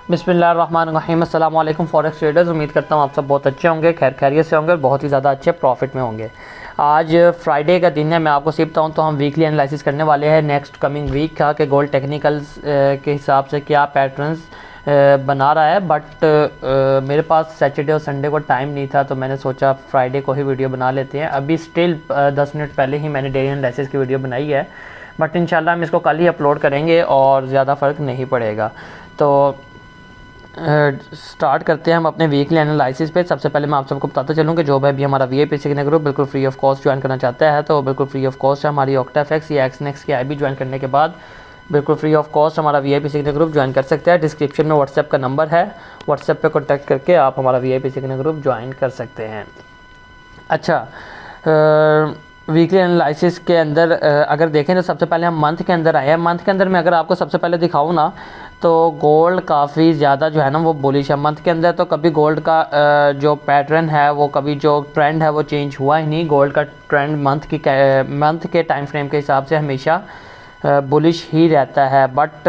बिस्मिल्लाहिर्रहमानिर्रहीम। अस्सलाम वालेकुम फॉरेक्स ट्रेडर्स। उम्मीद करता हूँ आप सब बहुत अच्छे होंगे, खैर खैरियत से होंगे और बहुत ही ज़्यादा अच्छे प्रॉफिट में होंगे। आज फ्राइडे का दिन है, मैं आपको सिर्फ बताऊँ तो हम वीकली एनालिसिस करने वाले हैं नेक्स्ट कमिंग वीक का कि गोल्ड टेक्निकल्स के हिसाब से क्या पैटर्न्स बना रहा है। बट मेरे पास सैटरडे और संडे को टाइम नहीं था, तो मैंने सोचा फ्राइडे को ही वीडियो बना लेते हैं। अभी स्टिल 10 मिनट पहले ही मैंने डेली एनालिसिस की वीडियो बनाई है, बट इंशाल्लाह हम इसको कल ही अपलोड करेंगे और ज़्यादा फ़र्क नहीं पड़ेगा। तो स्टार्ट करते हैं हम अपने वीकली एनालिसिस पे। सबसे पहले मैं आप सबको बताता चलूँ कि जो भाई भी हमारा वीआईपी सीखने ग्रुप बिल्कुल फ्री ऑफ कॉस्ट ज्वाइन करना चाहता है तो बिल्कुल फ्री ऑफ कॉस्ट है हमारी ऑक्टाफेक्स या एक्सनेक्स की आईबी ज्वाइन करने के बाद बिल्कुल फ्री ऑफ कॉस्ट हमारा वीआईपी सीखने ग्रुप ज्वाइन कर सकते हैं। डिस्क्रिप्शन में व्हाट्सएप का नंबर है, व्हाट्सएप पे कॉन्टैक्ट करके आप हमारा वीआईपी सीखने ग्रुप ज्वाइन कर सकते हैं। अच्छा, वीकली एनालिसिस के अंदर अगर देखें तो सबसे पहले हम मंथ के अंदर आए हैं। मंथ के अंदर मैं अगर आपको सबसे पहले दिखाऊं ना तो गोल्ड काफ़ी ज़्यादा जो है ना वो बुलिश है मंथ के अंदर। तो कभी गोल्ड का जो पैटर्न है वो कभी जो ट्रेंड है वो चेंज हुआ ही नहीं। गोल्ड का ट्रेंड मंथ के टाइम फ्रेम के हिसाब से हमेशा बुलिश ही रहता है। बट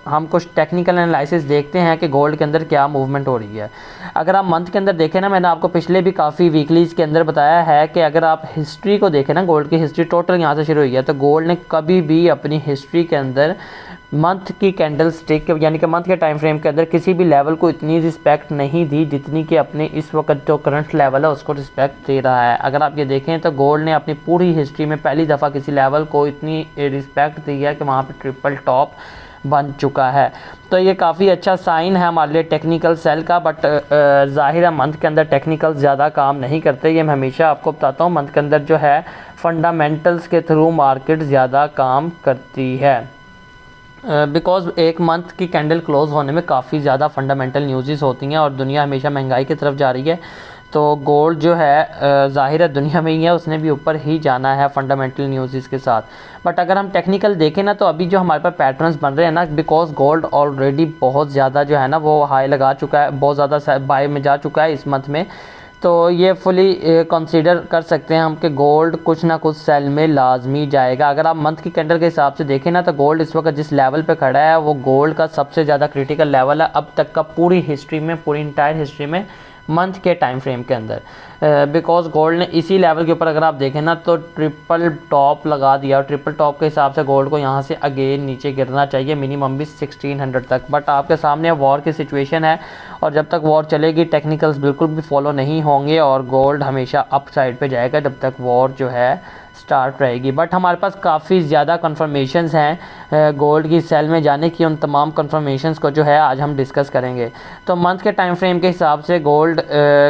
हम कुछ टेक्निकल एनालिसिस देखते हैं कि गोल्ड के अंदर क्या मूवमेंट हो रही है। अगर आप मंथ के अंदर देखें ना, मैंने आपको पिछले भी काफ़ी वीकलीज़ के अंदर बताया है कि अगर आप हिस्ट्री को देखें ना, गोल्ड की हिस्ट्री टोटल यहाँ से शुरू हुई है, तो गोल्ड ने कभी भी अपनी हिस्ट्री के अंदर मंथ की कैंडल स्टिक यानी कि मंथ के टाइम फ्रेम के अंदर किसी भी लेवल को इतनी रिस्पेक्ट नहीं दी जितनी कि अपने इस वक्त जो करंट लेवल है उसको रिस्पेक्ट दे रहा है। अगर आप ये देखें तो गोल्ड ने अपनी पूरी हिस्ट्री में पहली दफ़ा किसी लेवल को इतनी रिस्पेक्ट दी है कि वहाँ पे ट्रिपल टॉप बन चुका है। तो ये काफ़ी अच्छा साइन है हमारे लिए टेक्निकल सेल का। बट ज़ाहिर है मंथ के अंदर टेक्निकल ज़्यादा काम नहीं करते, ये मैं हमेशा आपको बताता हूँ। मंथ के अंदर जो है फंडामेंटल्स के थ्रू मार्केट ज़्यादा काम करती है, बिकॉज़ एक मंथ की कैंडल क्लोज होने में काफ़ी ज़्यादा फंडामेंटल न्यूज़ होती हैं और दुनिया हमेशा महंगाई की तरफ जा रही है। तो गोल्ड जो है ज़ाहिर है दुनिया में ही है, उसने भी ऊपर ही जाना है फंडामेंटल न्यूज़ के साथ। बट अगर हम टेक्निकल देखें ना तो अभी जो हमारे पास पैटर्न्स बन रहे हैं ना, बिकॉज़ गोल्ड ऑलरेडी बहुत ज़्यादा जो है ना वो हाई लगा चुका है, बहुत ज़्यादा बाय में जा चुका है इस मंथ में। तो ये फुली कंसीडर कर सकते हैं हम कि गोल्ड कुछ ना कुछ सेल में लाजमी जाएगा। अगर आप मंथ की कैंडल के हिसाब से देखें ना तो गोल्ड इस वक्त जिस लेवल पे खड़ा है वो गोल्ड का सबसे ज़्यादा क्रिटिकल लेवल है अब तक का, पूरी हिस्ट्री में, पूरी इंटायर हिस्ट्री में मंथ के टाइम फ्रेम के अंदर। बिकॉज गोल्ड ने इसी लेवल के ऊपर अगर आप देखें ना तो ट्रिपल टॉप लगा दिया और ट्रिपल टॉप के हिसाब से गोल्ड को यहाँ से अगेन नीचे गिरना चाहिए, मिनिमम भी 1600 तक। बट आपके सामने वॉर की सिचुएशन है और जब तक वॉर चलेगी टेक्निकल्स बिल्कुल भी फॉलो नहीं होंगे और गोल्ड हमेशा अप साइड पे जाएगा जब तक वॉर जो है स्टार्ट रहेगी। बट हमारे पास काफ़ी ज़्यादा कन्फर्मेशंस हैं गोल्ड की सेल में जाने की। उन तमाम कन्फर्मेशंस को जो है आज हम डिस्कस करेंगे। तो मंथ के टाइम फ्रेम के हिसाब से गोल्ड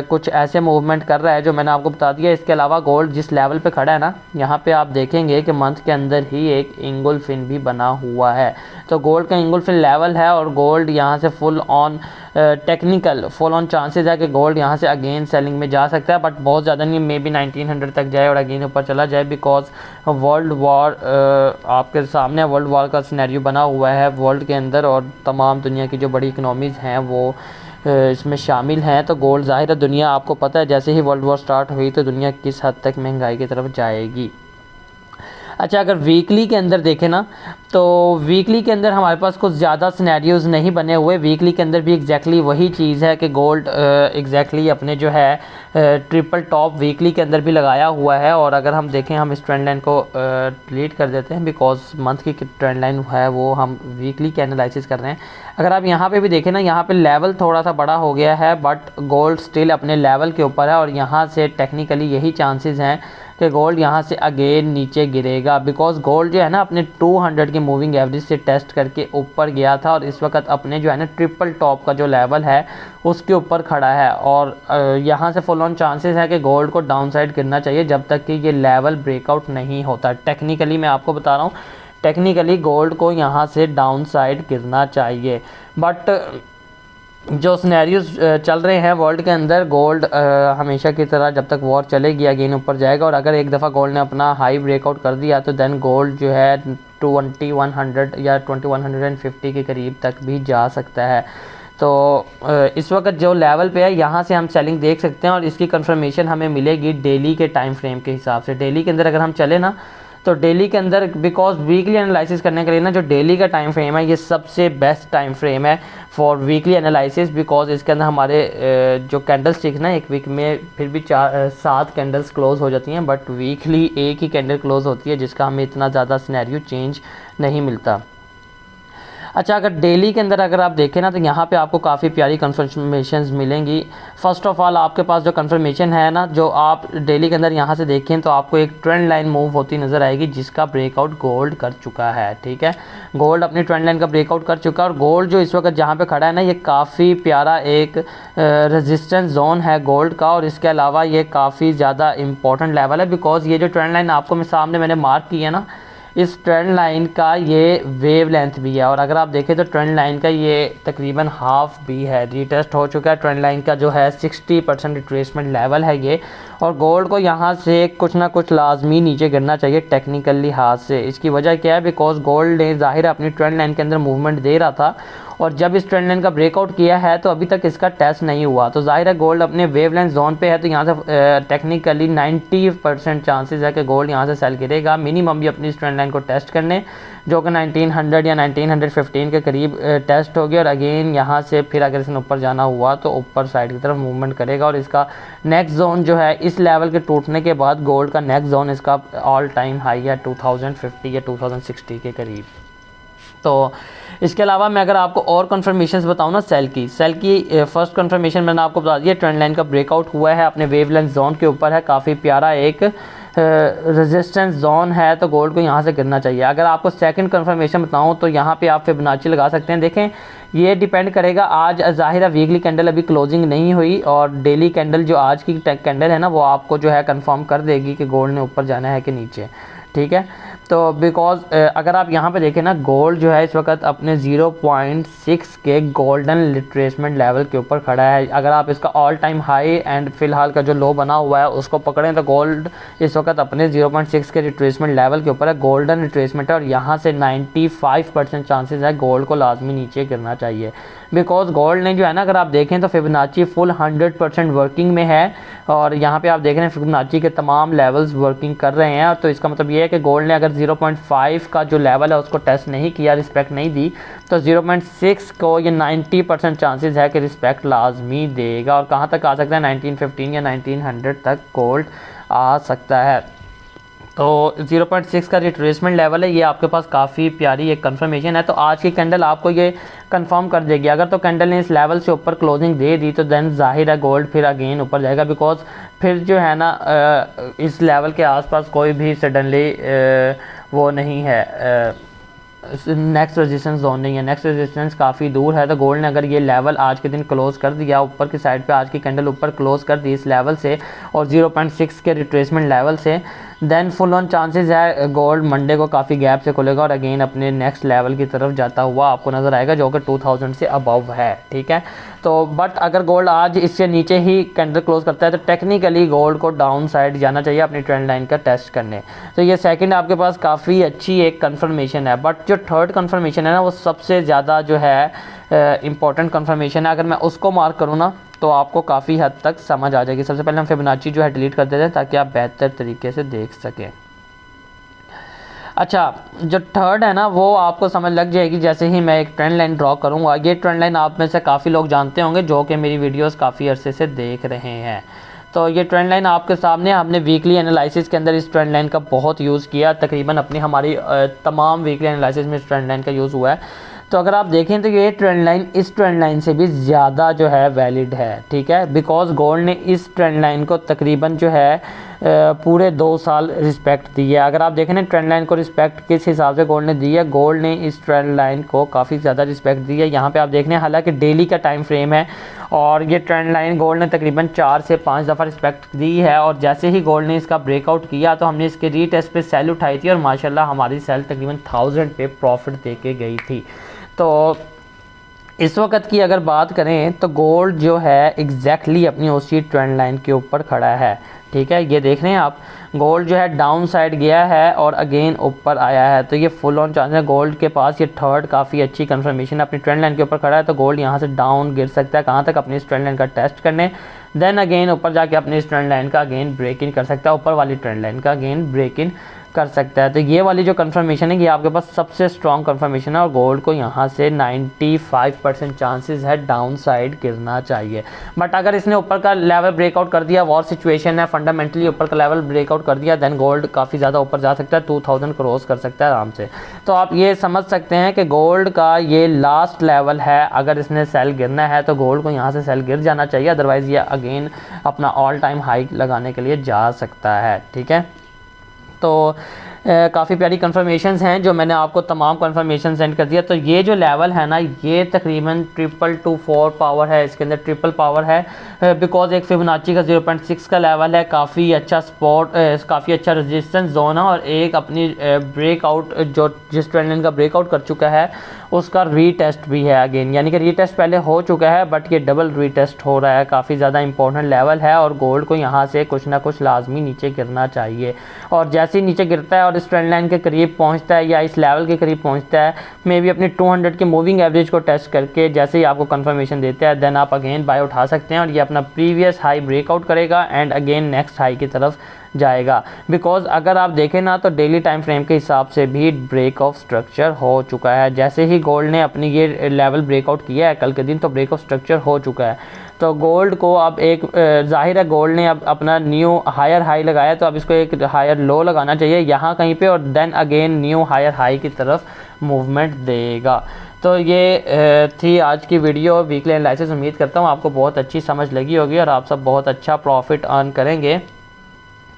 कुछ ऐसे मूवमेंट कर रहा है जो मैंने आपको बता दिया। इसके अलावा गोल्ड जिस लेवल पे खड़ा है ना, यहाँ पे आप देखेंगे कि मंथ के अंदर ही एक इंगुल्फिन भी बना हुआ है। तो गोल्ड का इंगुल्फिन लेवल है और गोल्ड यहाँ से full on technical full on chances है कि गोल्ड यहाँ से अगेन सेलिंग में जा सकता है, बट बहुत ज़्यादा नहीं, मे बी 1900 तक जाए और अगेन ऊपर चला जाए। बिकॉज वर्ल्ड वॉर आपके सामने वर्ल्ड वॉर का सिनेरियो बना हुआ है वर्ल्ड के अंदर और तमाम दुनिया की जो बड़ी इकनॉमीज़ हैं वो इसमें शामिल हैं। तो गोल्ड ज़ाहिर है दुनिया, आपको पता है जैसे ही वर्ल्ड वॉर स्टार्ट हुई तो दुनिया किस हद तक महंगाई की तरफ जाएगी। अच्छा, अगर वीकली के अंदर देखें ना तो वीकली के अंदर हमारे पास कुछ ज़्यादा सिनेरियोज़ नहीं बने हुए। वीकली के अंदर भी एग्जैक्टली वही चीज़ है कि गोल्ड एग्जैक्टली अपने जो है ट्रिपल टॉप वीकली के अंदर भी लगाया हुआ है। और अगर हम देखें, हम इस ट्रेंड लाइन को डिलीट कर देते हैं बिकॉज मंथ की ट्रेंड लाइन है वो हम वीकली के एनालिसिस कर रहे हैं। अगर आप यहाँ पे भी देखें ना, यहाँ पे लेवल थोड़ा सा बड़ा हो गया है बट गोल्ड स्टिल अपने लेवल के ऊपर है और यहाँ से टेक्निकली यही चांसेस हैं कि गोल्ड यहाँ से अगेन नीचे गिरेगा। बिकॉज गोल्ड जो है ना अपने 200 की मूविंग एवरेज से टेस्ट करके ऊपर गया था और इस वक्त अपने जो है ना ट्रिपल टॉप का जो लेवल है उसके ऊपर खड़ा है और यहाँ से फुल ऑन चांसेस है कि गोल्ड को डाउन साइड गिरना चाहिए जब तक कि ये लेवल ब्रेकआउट नहीं होता। टेक्निकली मैं आपको बता रहा हूँ, टेक्निकली गोल्ड को यहाँ से डाउन साइड गिरना चाहिए। बट जो सिनेरियोज चल रहे हैं वर्ल्ड के अंदर, गोल्ड हमेशा की तरह जब तक वॉर चलेगी अगेन ऊपर जाएगा और अगर एक दफ़ा गोल्ड ने अपना हाई ब्रेकआउट कर दिया तो देन गोल्ड जो है 2100 या 2150 के करीब तक भी जा सकता है। तो इस वक्त जो लेवल पे है यहाँ से हम सेलिंग देख सकते हैं और इसकी कंफर्मेशन हमें मिलेगी डेली के टाइम फ्रेम के हिसाब से। डेली के अंदर अगर हम चले ना तो डेली के अंदर बिकॉज वीकली एनालिसिस करने के लिए ना जो डेली का टाइम फ्रेम है ये सबसे बेस्ट टाइम फ्रेम है फॉर वीकली एनालिसिस, बिकॉज इसके अंदर हमारे जो कैंडल स्टिक ना एक वीक में फिर भी 7 कैंडल्स क्लोज हो जाती हैं, बट वीकली एक ही कैंडल क्लोज होती है जिसका हमें इतना ज़्यादा सिनेरियो चेंज नहीं मिलता। अच्छा, अगर डेली के अंदर अगर आप देखें ना तो यहाँ पे आपको काफ़ी प्यारी कन्फर्मेशंस मिलेंगी। फ़र्स्ट ऑफ ऑल आपके पास जो कन्फर्मेशन है ना, जो आप डेली के अंदर यहाँ से देखें तो आपको एक ट्रेंड लाइन मूव होती नज़र आएगी जिसका ब्रेकआउट गोल्ड कर चुका है। ठीक है, गोल्ड अपनी ट्रेंड लाइन का ब्रेकआउट कर चुका है और गोल्ड जो इस वक्त जहाँ पे खड़ा है ना ये काफ़ी प्यारा एक रेजिस्टेंस जोन है गोल्ड का, और इसके अलावा ये काफ़ी ज़्यादा इंपॉर्टेंट लेवल है बिकॉज ये जो ट्रेंड लाइन आपको मैं सामने मैंने मार्क की है ना, इस ट्रेंड लाइन का ये वेव लेंथ भी है, और अगर आप देखें तो ट्रेंड लाइन का ये तकरीबन हाफ भी है, रीटेस्ट हो चुका है। ट्रेंड लाइन का जो है 60% रिट्रेसमेंट लेवल है ये, और गोल्ड को यहाँ से कुछ ना कुछ लाजमी नीचे गिरना चाहिए टेक्निकल लिहाज से। इसकी वजह क्या है, बिकॉज गोल्ड ने ज़ाहिर अपनी ट्रेंड लाइन के अंदर मूवमेंट दे रहा था, और जब इस ट्रेंड लाइन का ब्रेकआउट किया है तो अभी तक इसका टेस्ट नहीं हुआ, तो ज़ाहिर है गोल्ड अपने वेवलेंथ जोन पे है, तो यहाँ से टेक्निकली 90% चांसेस है कि गोल्ड यहाँ से सेल गिरेगा मिनिमम भी अपनी इस ट्रेंड लाइन को टेस्ट करने, जो कि 1900 या 1915 के करीब टेस्ट होगी, और अगेन यहाँ से फिर अगर इसने ऊपर जाना हुआ तो ऊपर साइड की तरफ मूवमेंट करेगा, और इसका नेक्स्ट जोन जो है इस लेवल के टूटने के बाद गोल्ड का नेक्स्ट जोन इसका ऑल टाइम हाई है 2050 या 2060 के करीब। तो इसके अलावा मैं अगर आपको और कन्फर्मेशंस बताऊँ ना, सेल की फर्स्ट कन्फर्मेशन मैंने आपको बता दिया, ट्रेंड लाइन का ब्रेकआउट हुआ है अपने वेवलेंथ जोन के ऊपर है, काफ़ी प्यारा एक रेजिस्टेंस जोन है, तो गोल्ड को यहाँ से गिरना चाहिए। अगर आपको सेकंड कन्फर्मेशन बताऊँ तो यहाँ पे आप फिबोनाची लगा सकते हैं। देखें ये डिपेंड करेगा, आज ज़ाहिर है वीकली कैंडल अभी क्लोजिंग नहीं हुई, और डेली कैंडल जो आज की कैंडल है ना वो आपको जो है कंफर्म कर देगी कि गोल्ड ने ऊपर जाना है कि नीचे। ठीक है, तो बिकॉज अगर आप यहाँ पे देखें ना, गोल्ड जो है इस वक्त अपने 0.6 के गोल्डन रिट्रेसमेंट लेवल के ऊपर खड़ा है। अगर आप इसका ऑल टाइम हाई एंड फिलहाल का जो लो बना हुआ है उसको पकड़ें तो गोल्ड इस वक्त अपने 0.6 के रिट्रेसमेंट लेवल के ऊपर है, गोल्डन रिट्रेसमेंट है, और यहाँ से 95% चांसेस है गोल्ड को लाजमी नीचे गिरना चाहिए, बिकॉज गोल्ड ने जो है ना, अगर आप देखें तो फिबोनाची फुल 100% वर्किंग में है, और यहाँ पे आप देख रहे हैं फिबोनाची के तमाम लेवल्स वर्किंग कर रहे हैं, तो इसका मतलब ये है कि गोल्ड ने अगर 0.5 का जो लेवल है उसको टेस्ट नहीं किया, रिस्पेक्ट नहीं दी, तो 0.6 को ये 90% चांसेस है कि रिस्पेक्ट लाजमी देगा, और कहाँ तक आ सकता है 1915 या 1900 तक गोल्ड आ सकता है। तो 0.6 का रिट्रेसमेंट लेवल है, ये आपके पास काफ़ी प्यारी एक कंफर्मेशन है। तो आज की कैंडल आपको ये कंफर्म कर देगी। अगर तो कैंडल ने इस लेवल से ऊपर क्लोजिंग दे दी तो देन जाहिर है गोल्ड फिर अगेन ऊपर जाएगा, बिकॉज फिर जो है ना इस लेवल के आसपास कोई भी सडनली वो नहीं है, नेक्स्ट रेजिस्टेंस जोन नहीं है, नेक्स्ट रेजिस्टेंस काफ़ी दूर है। तो गोल्ड ने अगर ये लेवल आज के दिन क्लोज कर दिया, ऊपर की साइड पे आज की कैंडल ऊपर क्लोज कर दी इस लेवल से और 0.6 के रिट्रेसमेंट लेवल से, देन फुल ऑन चांसेस है गोल्ड मंडे को काफ़ी गैप से खुलेगा और अगेन अपने नेक्स्ट लेवल की तरफ जाता हुआ आपको नज़र आएगा, जो कि 2000 से अबव है। ठीक है, तो बट अगर गोल्ड आज इससे नीचे ही कैंडल क्लोज करता है तो टेक्निकली गोल्ड को डाउन साइड जाना चाहिए अपनी ट्रेंड लाइन का टेस्ट करने। तो ये सेकंड आपके पास काफ़ी अच्छी एक कंफर्मेशन है, बट जो थर्ड कंफर्मेशन है ना वो सबसे ज़्यादा जो है इंपॉर्टेंट कंफर्मेशन है। अगर मैं उसको मार्क करूँ ना तो आपको काफ़ी हद तक समझ आ जाएगी। सबसे पहले हम फिबोनाची जो है डिलीट कर देते हैं ताकि आप बेहतर तरीके से देख सकें। अच्छा, जो थर्ड है ना वो आपको समझ लग जाएगी जैसे ही मैं एक ट्रेंड लाइन ड्रॉ करूँगा। ये ट्रेंड लाइन आप में से काफ़ी लोग जानते होंगे जो कि मेरी वीडियोस काफ़ी अरसे से देख रहे हैं। तो ये ट्रेंड लाइन आपके सामने, हमने वीकली एनालिसिस के अंदर इस ट्रेंड लाइन का बहुत यूज़ किया, तकरीबन अपनी हमारी तमाम वीकली एनालिसिस में इस ट्रेंड लाइन का यूज़ हुआ है। तो अगर आप देखें तो ये ट्रेंड लाइन इस ट्रेंड लाइन से भी ज़्यादा जो है वैलिड है। ठीक है, बिकॉज गोल्ड ने इस ट्रेंड लाइन को तकरीबन जो है पूरे 2 साल रिस्पेक्ट दी है। अगर आप देखें ना ट्रेंड लाइन को रिस्पेक्ट किस हिसाब से गोल्ड ने दी है, गोल्ड ने इस ट्रेंड लाइन को काफ़ी ज़्यादा रिस्पेक्ट दी है। यहाँ पे आप देख रहे हैं हालांकि डेली का टाइम फ्रेम है और ये ट्रेंड लाइन गोल्ड ने तकरीबन 4 से 5 दफ़ा रिस्पेक्ट दी है, और जैसे ही गोल्ड ने इसका ब्रेकआउट किया तो हमने इसके रीटेस्ट पे सेल उठाई थी और माशाल्लाह हमारी सेल तकरीबन 1000 पे प्रॉफिट दे के गई थी। तो इस वक्त की अगर बात करें तो गोल्ड जो है एग्जैक्टली अपनी उसी ट्रेंड लाइन के ऊपर खड़ा है। ठीक है, ये देख रहे हैं आप, गोल्ड जो है डाउन साइड गया है और अगेन ऊपर आया है, तो ये फुल ऑन चांस है गोल्ड के पास। ये थर्ड काफ़ी अच्छी कंफर्मेशन है, अपनी ट्रेंड लाइन के ऊपर खड़ा है तो गोल्ड यहाँ से डाउन गिर सकता है, कहाँ तक, अपनी इस ट्रेंड लाइन का टेस्ट करने, देन अगेन ऊपर जाके अपनी इस ट्रेंड लाइन का अगेन ब्रेक इन कर सकता है, ऊपर वाली ट्रेंड लाइन का अगेन ब्रेक इन कर सकता है। तो ये वाली जो कंफर्मेशन है ये आपके पास सबसे स्ट्रॉन्ग कंफर्मेशन है और गोल्ड को यहाँ से 95% चांसेस है डाउन साइड गिरना चाहिए। बट अगर इसने ऊपर का लेवल ब्रेकआउट कर दिया, वॉर सिचुएशन है, फंडामेंटली ऊपर का लेवल ब्रेकआउट कर दिया, देन गोल्ड काफ़ी ज़्यादा ऊपर जा सकता है, 2000 क्रॉस कर सकता है आराम से। तो आप ये समझ सकते हैं कि गोल्ड का ये लास्ट लेवल है। अगर इसने सेल गिरना है तो गोल्ड को यहाँ से सेल गिर जाना चाहिए, अदरवाइज़ ये अगेन अपना ऑल टाइम हाई लगाने के लिए जा सकता है। ठीक है, तो काफ़ी प्यारी कन्फर्मेशंस हैं जो मैंने आपको तमाम कन्फर्मेशन सेंड कर दिया। तो ये जो लेवल है ना, ये तकरीबन 224 पावर है, इसके अंदर ट्रिपल पावर है, बिकॉज एक फिबोनाची का 0.6 का लेवल है, काफ़ी अच्छा स्पॉट, काफ़ी अच्छा रेजिस्टेंस जोन है, और एक अपनी ब्रेकआउट जो जिस ट्रेंड लाइन का ब्रेकआउट कर चुका है उसका रीटेस्ट भी है अगेन, यानी कि रीटेस्ट पहले हो चुका है बट ये डबल रीटेस्ट हो रहा है। काफ़ी ज़्यादा इंपॉर्टेंट लेवल है और गोल्ड को यहाँ से कुछ ना कुछ लाजमी नीचे गिरना चाहिए। और जैसे ही नीचे गिरता है और इस ट्रेंड लाइन के करीब पहुँचता है या इस लेवल के करीब पहुँचता है, मे बी अपनी 200 के मूविंग एवरेज को टेस्ट करके जैसे ही आपको कंफर्मेशन देता है, देन आप अगेन बाय उठा सकते हैं और ये अपना प्रीवियस हाई ब्रेकआउट करेगा एंड अगेन नेक्स्ट हाई की तरफ जाएगा। बिकॉज अगर आप देखें ना तो डेली टाइम फ्रेम के हिसाब से भी ब्रेक ऑफ स्ट्रक्चर हो चुका है। जैसे ही गोल्ड ने अपनी ये लेवल ब्रेकआउट किया है कल के दिन, तो ब्रेक ऑफ स्ट्रक्चर हो चुका है। तो गोल्ड को अब एक जाहिर है गोल्ड ने अब अपना न्यू हायर हाई लगाया, तो अब इसको एक हायर लो लगाना चाहिए यहाँ कहीं पे, और then again new higher high की तरफ मूवमेंट देगा। तो ये थी आज की वीडियो वीकली एनालिसिस। उम्मीद करता हूँ आपको बहुत अच्छी समझ लगी होगी और आप सब बहुत अच्छा प्रॉफिट अर्न करेंगे।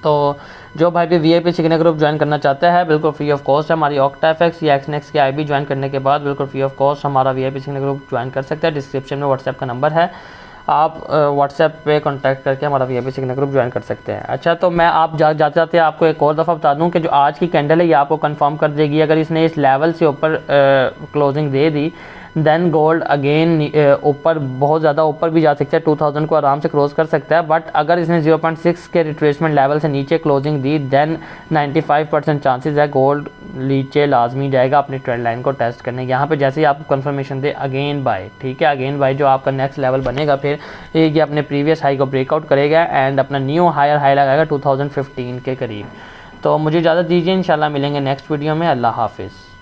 तो जो भाई भी VIP सीखने ग्रुप ज्वाइन करना चाहता है बिल्कुल फ्री ऑफ कॉस्ट है। हमारी OctaFX या XNext की IB ज्वाइन करने के बाद बिल्कुल फ्री ऑफ कॉस्ट हमारा VIP सीखने ग्रुप ज्वाइन कर सकता है। डिस्क्रिप्शन में व्हाट्सएप का नंबर है, आप व्हाट्सएप पे कांटेक्ट करके हमारा VIP सीखने ग्रुप ज्वाइन कर सकते हैं। अच्छा, तो मैं आप जाते जाते आपको एक और दफ़ा बता दूं कि जो आज की कैंडल है ये आपको कंफर्म कर देगी। अगर इसने इस लेवल से ऊपर क्लोजिंग दे दी, देन गोल्ड अगेन ऊपर बहुत ज़्यादा ऊपर भी जा सकता है, 2000 को आराम से क्रॉस कर सकता है। बट अगर इसने 0.6 के रिट्रेसमेंट लेवल से नीचे क्लोजिंग दी, देन 95% चांसेस है गोल्ड नीचे लाजमी जाएगा अपनी ट्रेंड लाइन को टेस्ट करने। यहाँ पे जैसे ही आपको कंफर्मेशन दे अगेन बाय, ठीक है, अगेन बाय जो आपका नेक्स्ट लेवल बनेगा, फिर ये अपने प्रीवियस हाई को ब्रेकआउट करेगा एंड अपना न्यू हायर हाई लगाएगा 2015 के करीब। तो मुझे इजाज़त दीजिए, इंशाल्लाह मिलेंगे नेक्स्ट वीडियो में। अल्लाह हाफिज़।